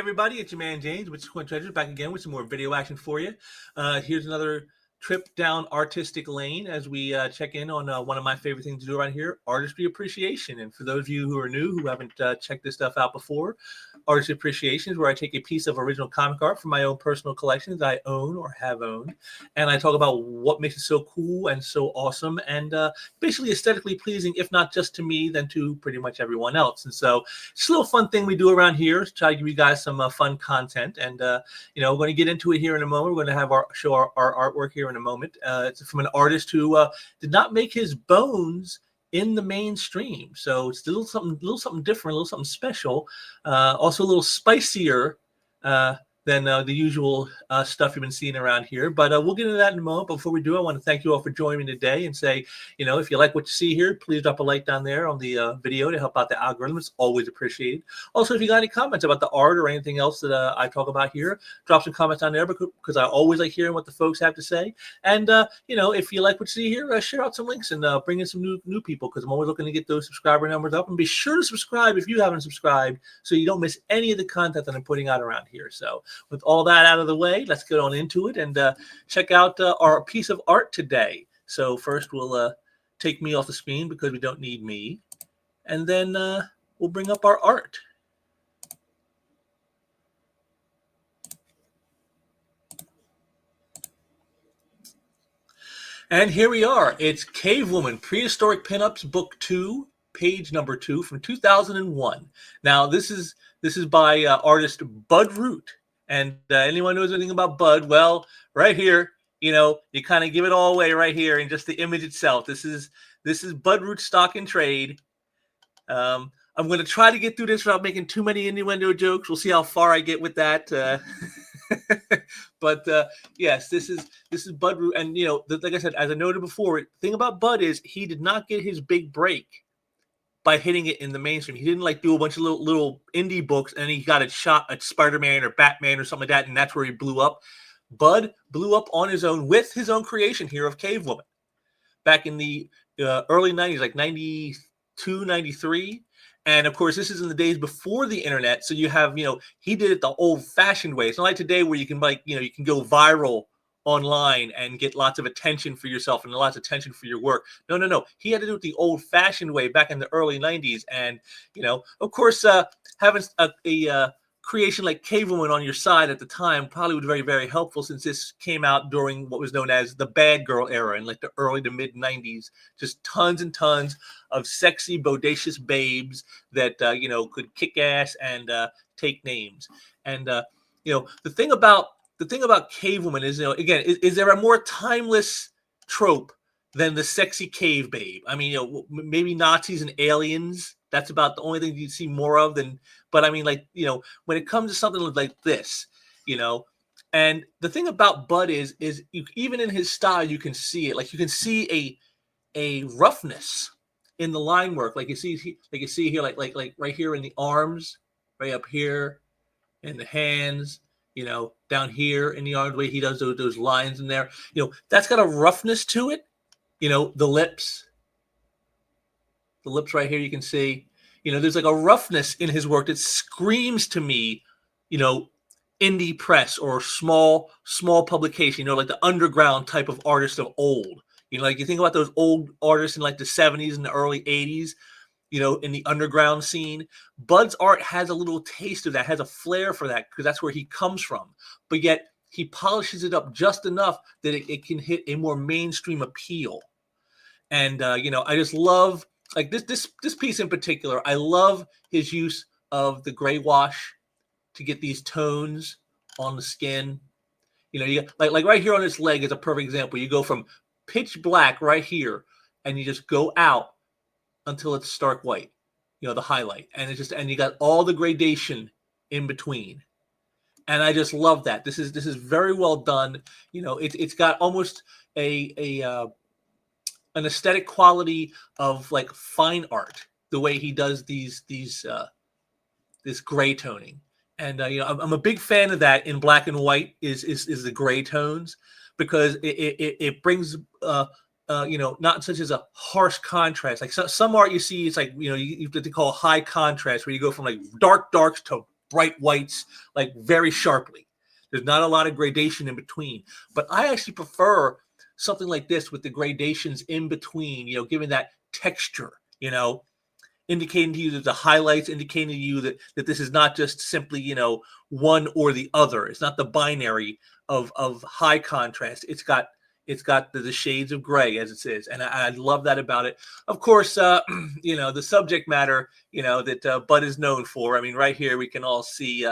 everybody, it's your man James with Squint Treasures back again with some more video action for you. Here's another trip down artistic lane as we check in on one of my favorite things to do around here, artistry appreciation. And for those of you who are new, who haven't checked this stuff out before, artistry appreciation is where I take a piece of original comic art from my own personal collections that I own or have owned, and I talk about what makes it so cool and so awesome and basically aesthetically pleasing, if not just to me, then to pretty much everyone else. And so it's a little fun thing we do around here to try to give you guys some fun content. And we're going to get into it here in a moment. We're going to have our artwork here in a moment. It's from an artist who did not make his bones in the mainstream, so it's a little something different, a little something special. Also a little spicier than the usual stuff you've been seeing around here. But we'll get into that in a moment. But before we do, I want to thank you all for joining me today and say, if you like what you see here, please drop a like down there on the video to help out the algorithm. It's always appreciated. Also, if you got any comments about the art or anything else that I talk about here, drop some comments down there because I always like hearing what the folks have to say. And, if you like what you see here, share out some links and bring in some new people, because I'm always looking to get those subscriber numbers up. And be sure to subscribe if you haven't subscribed so you don't miss any of the content that I'm putting out around here. So with all that out of the way, let's get on into it and check out our piece of art today. So first we'll take me off the screen because we don't need me. And then we'll bring up our art. And here we are. It's Cave Woman, Prehistoric Pinups, Book 2, page number 2 from 2001. Now this is by artist Bud Root. And anyone knows anything about Bud? Well, right here, you kind of give it all away right here in just the image itself. This is Bud Root stock and trade. I'm going to try to get through this without making too many innuendo jokes. We'll see how far I get with that. But yes, this is Bud Root, and like I said, as I noted before, the thing about Bud is he did not get his big break by hitting it in the mainstream. He didn't do a bunch of little indie books and he got a shot at Spider-Man or Batman or something like that, and that's where he blew up. Bud blew up on his own with his own creation here of Cave Woman back in the early 90s, like 92, 93. And of course, this is in the days before the internet. So you have, he did it the old fashioned way. It's not like today where you can you can go viral online and get lots of attention for yourself and lots of attention for your work. No. He had to do it the old fashioned way back in the early 90s. And, of course, having a creation like Cave Woman on your side at the time probably was very, very helpful, since this came out during what was known as the bad girl era in like the early to mid 90s. Just tons and tons of sexy, bodacious babes that, could kick ass and take names. And, the thing about Cave Woman is, again, is there a more timeless trope than the sexy cave babe? I mean, maybe Nazis and aliens. That's about the only thing you see more of but I mean, when it comes to something like this, and the thing about Bud is even in his style, you can see it. Like, you can see a roughness in the line work. Like you see here, like right here in the arms, right up here in the hands, down here in the arms, the way he does those lines in there, that's got a roughness to it. The lips right here, you can see, there's like a roughness in his work that screams to me, indie press or small publication, like the underground type of artist of old. Like you think about those old artists in like the 70s and the early 80s, in the underground scene. Bud's art has a little taste of that, has a flair for that, because that's where he comes from. But yet he polishes it up just enough that it can hit a more mainstream appeal. And, I just love, like, this piece in particular, I love his use of the gray wash to get these tones on the skin. You get, like right here on this leg is a perfect example. You go from pitch black right here, and you just go out until it's stark white, the highlight. And and you got all the gradation in between. And I just love that. This is very well done. It's got almost an aesthetic quality of like fine art, the way he does this gray toning. And I'm a big fan of that in black and white is the gray tones, because it brings not such as a harsh contrast. Like some art you see, it's like, you what they call high contrast, where you go from like darks to bright whites, like very sharply. There's not a lot of gradation in between. But I actually prefer something like this with the gradations in between, giving that texture, indicating to you that the highlights, indicating to you that this is not just simply, one or the other. It's not the binary of high contrast. It's got the shades of gray, as it says, and I love that about it. Of course, the subject matter, that Bud is known for. I mean, right here we can all see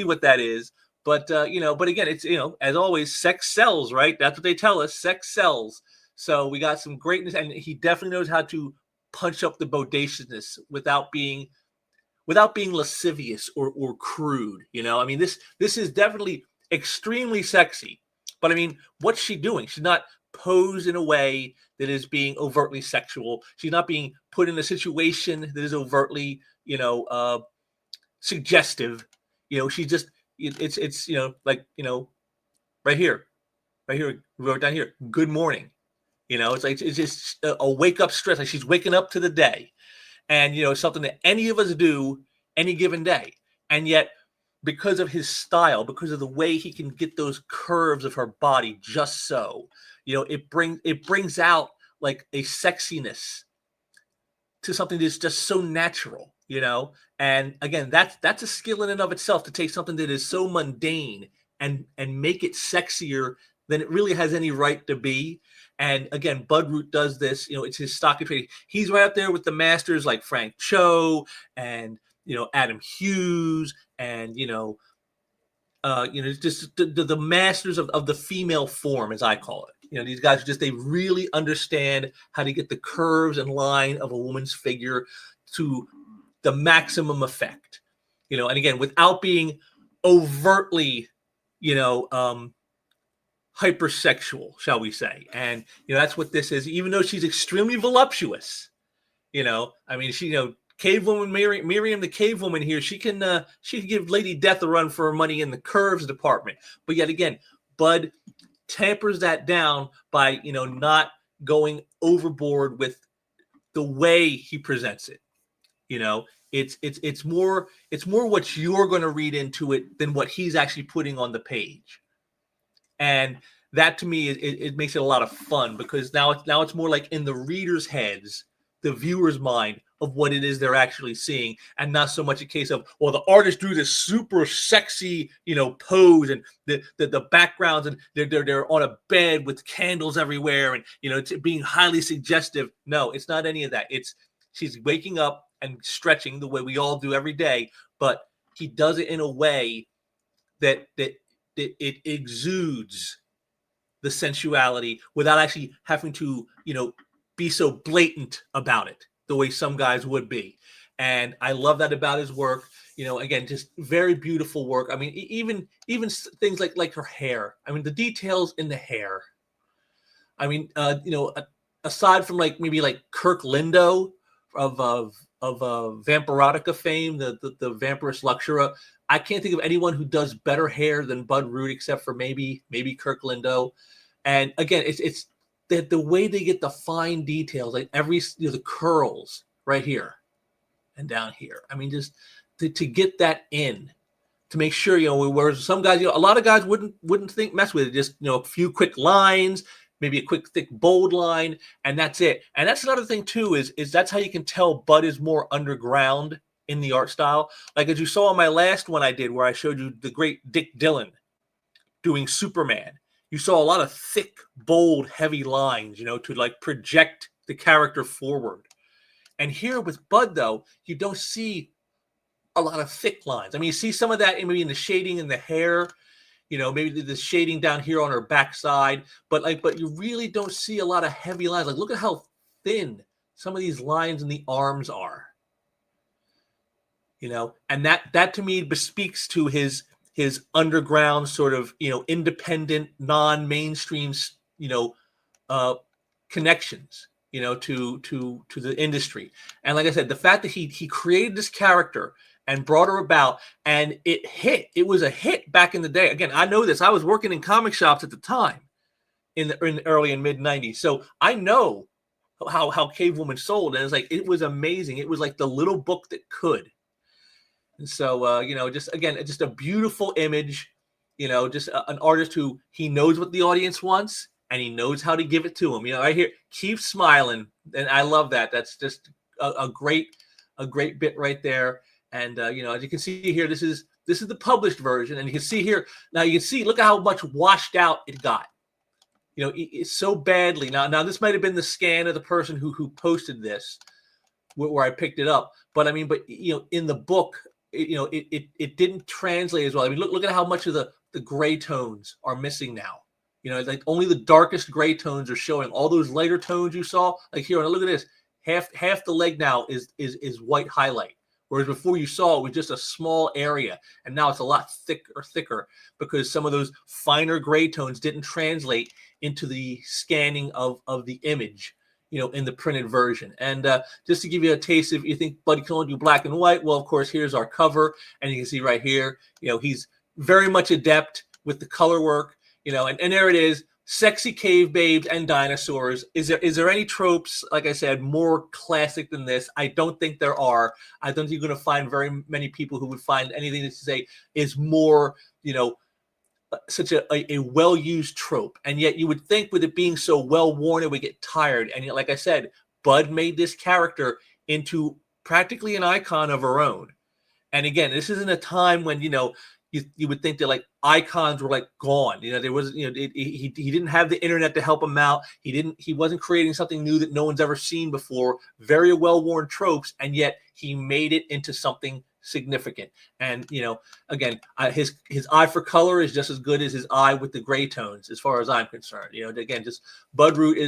what that is. But but again, it's as always, sex sells, right? That's what they tell us. Sex sells. So we got some greatness, and he definitely knows how to punch up the bodaciousness without being lascivious or crude. I mean, this is definitely extremely sexy. But I mean, what's she doing? She's not posed in a way that is being overtly sexual. She's not being put in a situation that is overtly, suggestive. She's just it's like right here, we wrote down here, good morning. It's like it's just a wake up stress, like she's waking up to the day, and something that any of us do any given day, and yet because of his style, because of the way he can get those curves of her body just so, it brings out like a sexiness to something that's just so natural, and again, that's a skill in and of itself, to take something that is so mundane and make it sexier than it really has any right to be. And again, Bud Root does this. It's his stock and trade. He's right up there with the masters like Frank Cho and Adam Hughes and just the masters of the female form, as I call it. These guys they really understand how to get the curves and line of a woman's figure to the maximum effect. And again, without being overtly, hypersexual, shall we say. And that's what this is. Even though she's extremely voluptuous, I mean, she cave woman Miriam the cave woman here, she can give Lady Death a run for her money in the curves department. But yet again, Bud tampers that down by not going overboard with the way he presents it. It's more what you're going to read into it than what he's actually putting on the page. And that to me, it makes it a lot of fun, because now it's more like in the reader's heads, the viewer's mind, of what it is they're actually seeing, and not so much a case of, well, the artist drew this super sexy, pose, and the backgrounds, and they're on a bed with candles everywhere, and it's being highly suggestive. No, it's not any of that. It's she's waking up and stretching the way we all do every day, but he does it in a way that it exudes the sensuality without actually having to, be so blatant about it the way some guys would be. And I love that about his work. Again, just very beautiful work. I mean, even things like her hair. I mean, the details in the hair. I mean, aside from maybe Kirk Lindo of Vampirotica fame, the Vampirus Luxura, I can't think of anyone who does better hair than Bud Root, except for maybe Kirk Lindo. And again, it's the way they get the fine details, like every the curls right here and down here. I mean, just to get that in, to make sure whereas some guys, a lot of guys wouldn't mess with it. Just a few quick lines, maybe a quick thick bold line, and that's it. And that's another thing too, is that's how you can tell Bud is more underground in the art style. Like as you saw in my last one I did, where I showed you the great Dick Dillon doing Superman. You saw a lot of thick, bold, heavy lines, to project the character forward. And here with Bud, though, you don't see a lot of thick lines. I mean, you see some of that maybe in the shading in the hair, maybe the shading down here on her backside, but you really don't see a lot of heavy lines. Like, look at how thin some of these lines in the arms are. And that to me bespeaks to his underground sort of, independent, non-mainstream, connections, to the industry. And like I said, the fact that he created this character and brought her about, and it was a hit back in the day. Again, I know this. I was working in comic shops at the time in the early and mid 90s. So I know how Cave Woman sold. And it was amazing. It was like the little book that could. And so, just again, it's just a beautiful image, just an artist who he knows what the audience wants and he knows how to give it to them. I hear keep smiling, and I love that. That's just a great bit right there. And as you can see here, this is the published version, and you can see here now. You can see, look at how much washed out it got. It's so badly. Now this might have been the scan of the person who posted this, where I picked it up. But I mean, in the book, it didn't translate as well. I mean, look at how much of the gray tones are missing now. Like only the darkest gray tones are showing. All those lighter tones you saw, like here, look at this. Half the leg now is white highlight. Whereas before you saw it was just a small area, and now it's a lot thicker because some of those finer gray tones didn't translate into the scanning of the image, in the printed version. And just to give you a taste, if you think Bud can only do black and white, well, of course, here's our cover, and you can see right here, he's very much adept with the color work, and there it is. Sexy cave babes and dinosaurs. Is there any tropes, like I said, more classic than this? I don't think there are. I don't think you're going to find very many people who would find anything to say is more, such a well-used trope. And yet you would think with it being so well-worn, it would get tired. And yet, like I said, Bud made this character into practically an icon of her own. And again, this isn't a time when, you would think that like icons were like gone. There was, he didn't have the internet to help him out. He wasn't creating something new that no one's ever seen before. Very well-worn tropes, and yet he made it into something significant. And again, his eye for color is just as good as his eye with the gray tones, as far as I'm concerned. Again, just Bud Root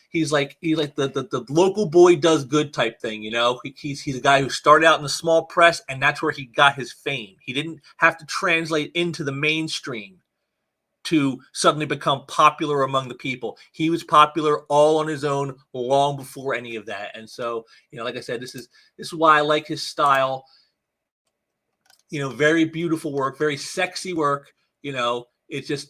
he's like the local boy does good type thing. He's a guy who started out in the small press, and that's where he got his fame. He didn't have to translate into the mainstream to suddenly become popular among the people. He was popular all on his own long before any of that. And so, like I said, this is why I like his style. Very beautiful work, very sexy work. It's just,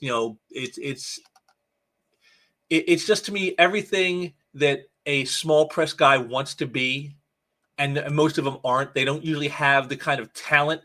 it's just, to me, everything that a small press guy wants to be, and most of them aren't. They don't usually have the kind of talent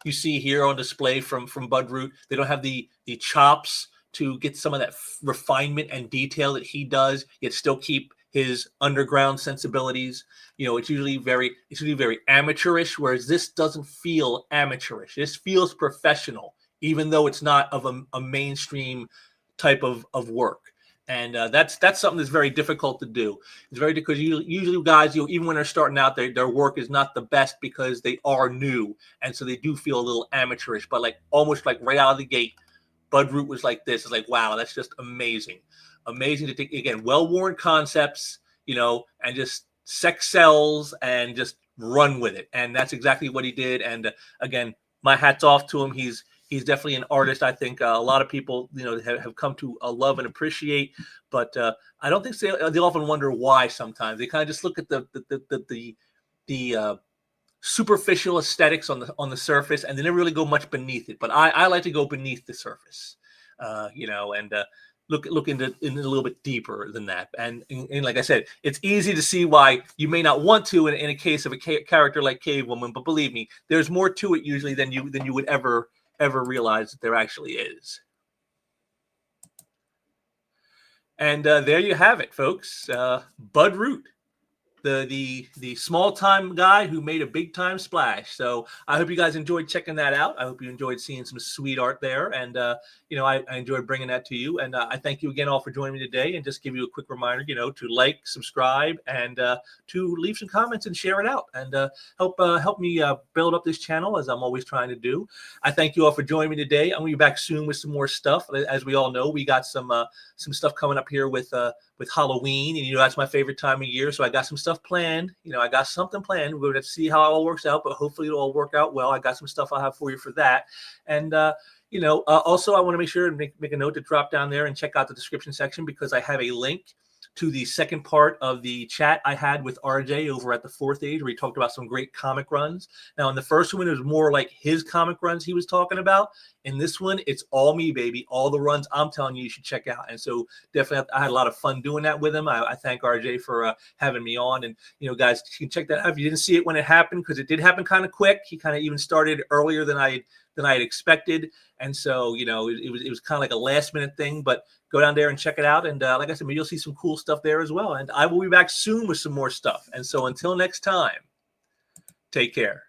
you see here on display from Bud Root. They don't have the chops to get some of that refinement and detail that he does, yet still keep his underground sensibilities. It's usually very amateurish, whereas this doesn't feel amateurish. This feels professional, even though it's not of a mainstream type of work. And that's something that's very difficult to do. It's very, because usually guys, even when they're starting out, their work is not the best because they are new, and so they do feel a little amateurish. But almost like right out of the gate, Bud Root was like this. It's like, wow, that's just amazing to think. Again, well-worn concepts, and just sex sells and just run with it. And that's exactly what he did. And again, my hat's off to him. He's definitely an artist. I think a lot of people, have come to love and appreciate, but I don't think they often wonder why. Sometimes they kind of just look at the superficial aesthetics on the surface, and they never really go much beneath it. But I like to go beneath the surface, and look into a little bit deeper than that. And like I said, it's easy to see why you may not want to in a case of a character like Cave Woman, but believe me, there's more to it usually than you would ever realize that there actually is. And there you have it, folks. Bud Root, the small time guy who made a big time splash. So I hope you guys enjoyed checking that out. I hope you enjoyed seeing some sweet art there, and I enjoyed bringing that to you. And I thank you again all for joining me today. And just give you a quick reminder, to like, subscribe, and to leave some comments and share it out, and help me build up this channel, as I'm always trying to do. I thank you all for joining me today. I'm gonna be back soon with some more stuff. As we all know, we got some stuff coming up here with Halloween, and that's my favorite time of year. So I got some stuff planned. I got something planned. We're going to see how it all works out, but hopefully it'll all work out well. I got some stuff I'll have for you for that. And also I want to make sure and make a note to drop down there and check out the description section, because I have a link to the second part of the chat I had with RJ over at the Fourth Age, where he talked about some great comic runs. Now, in the first one, it was more like his comic runs he was talking about. In this one, it's all me, baby. All the runs I'm telling you should check out. And so definitely, I had a lot of fun doing that with him. I thank RJ for having me on. And, guys, you can check that out if you didn't see it when it happened, because it did happen kind of quick. He kind of even started earlier than I had expected. And so, it was kind of like a last minute thing, but go down there and check it out. And like I said, maybe you'll see some cool stuff there as well. And I will be back soon with some more stuff. And so until next time, take care.